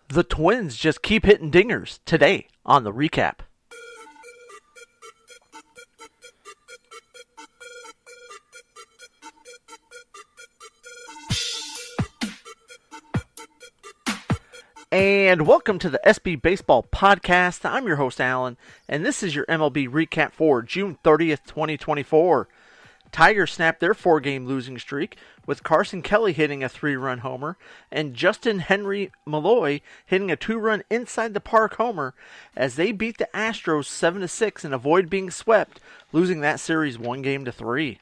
The Twins just keep hitting dingers today on the recap. And welcome to the SB Baseball Podcast. I'm your host, Alan, and this is your MLB Recap for June 30th, 2024. Tigers snapped their 4-game losing streak, with Carson Kelly hitting a 3-run homer and Justin Henry Malloy hitting a 2-run inside the park homer as they beat the Astros 7-6 and avoid being swept, losing that series 1-3.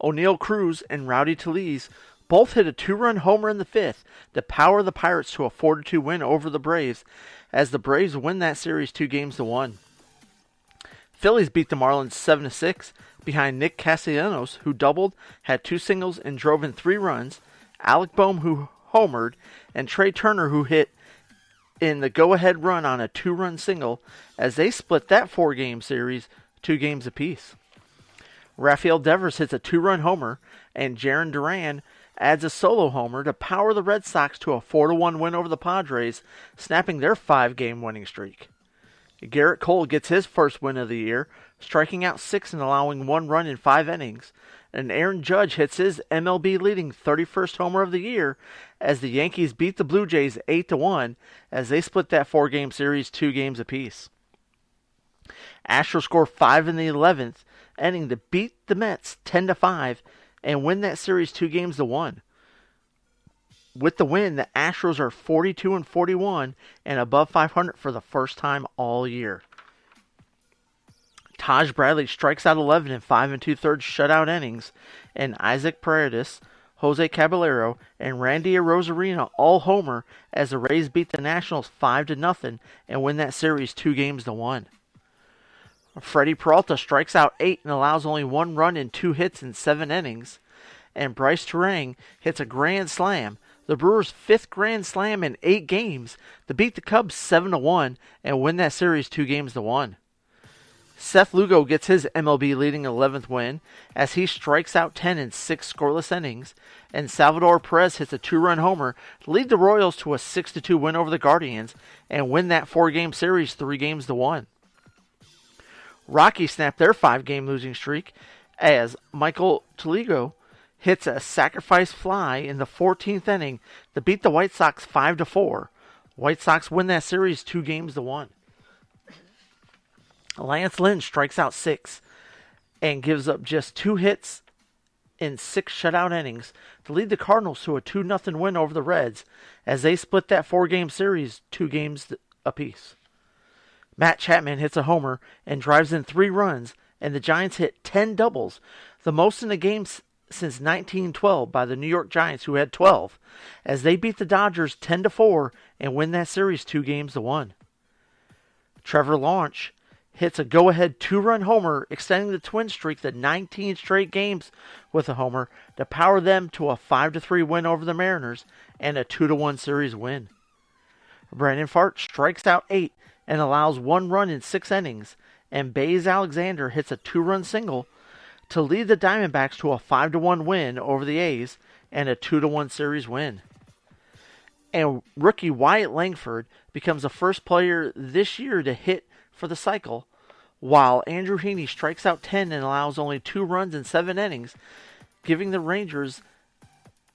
O'Neal Cruz and Rowdy Tellez both hit a 2-run homer in the 5th to power the Pirates to a 4-2 win over the Braves, as the Braves win that series 2-1. Phillies beat the Marlins 7-6 behind Nick Castellanos, who doubled, had 2 singles, and drove in 3 runs, Alec Boehm, who homered, and Trey Turner, who hit in the go-ahead run on a 2-run single, as they split that 4-game series 2 games apiece. Rafael Devers hits a 2-run homer, and Jarren Duran adds a solo homer to power the Red Sox to a 4-1 win over the Padres, snapping their 5-game winning streak. Garrett Cole gets his first win of the year, striking out 6 and allowing 1 run in 5 innings, and Aaron Judge hits his MLB-leading 31st homer of the year as the Yankees beat the Blue Jays 8-1 as they split that 4-game series 2 games apiece. Astros score 5 in the 11th inning to beat the Mets 10-5 and win that series 2-1. With the win, the Astros are 42-41 and above 500 for the first time all year. Taj Bradley strikes out 11 in 5 2/3 shutout innings, and Isaac Paredes, Jose Caballero, and Randy Arozarena all homer as the Rays beat the Nationals 5-0 and win that series 2-1. Freddie Peralta strikes out 8 and allows only 1 run in 2 hits in 7 innings, and Bryce Turang hits a grand slam, the Brewers' 5th grand slam in 8 games, to beat the Cubs 7-1 and win that series 2-1. Seth Lugo gets his MLB-leading 11th win as he strikes out 10 in 6 scoreless innings, and Salvador Perez hits a 2-run homer to lead the Royals to a 6-2 win over the Guardians and win that 4-game series 3-1. Rockies snapped their 5-game losing streak as Michael Toligo hits a sacrifice fly in the 14th inning to beat the White Sox 5-4. White Sox win that series 2-1. Lance Lynn strikes out 6 and gives up just 2 hits in 6 shutout innings to lead the Cardinals to a 2-0 win over the Reds as they split that 4-game series 2 games apiece. Matt Chapman hits a homer and drives in 3 runs, and the Giants hit 10 doubles, the most in a game since 1912 by the New York Giants, who had 12, as they beat the Dodgers 10-4 and win that series 2-1. Trevor Lawrence hits a go-ahead 2-run homer, extending the Twins' streak to 19 straight games with a homer to power them to a 5-3 win over the Mariners and a 2-1 series win. Brandon Pfaadt strikes out 8 and allows 1 run in 6 innings, and Baze Alexander hits a 2-run single to lead the Diamondbacks to a 5-1 win over the A's and a 2-1 series win. And rookie Wyatt Langford becomes the first player this year to hit for the cycle, while Andrew Heaney strikes out 10 and allows only 2 runs in 7 innings, giving the Rangers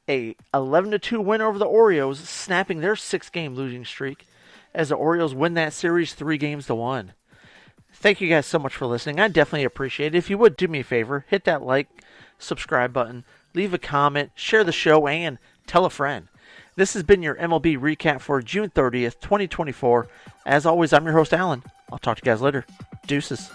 a 11-2 win over the Orioles, snapping their 6-game losing streak as the Orioles win that series 3-1. Thank you guys so much for listening. I definitely appreciate it. If you would do me a favor, hit that like, subscribe button, leave a comment, share the show, and tell a friend. This has been your MLB Recap for June 30th, 2024. As always, I'm your host, Alan. I'll talk to you guys later. Deuces.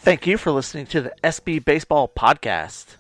Thank you for listening to the SB Baseball Podcast.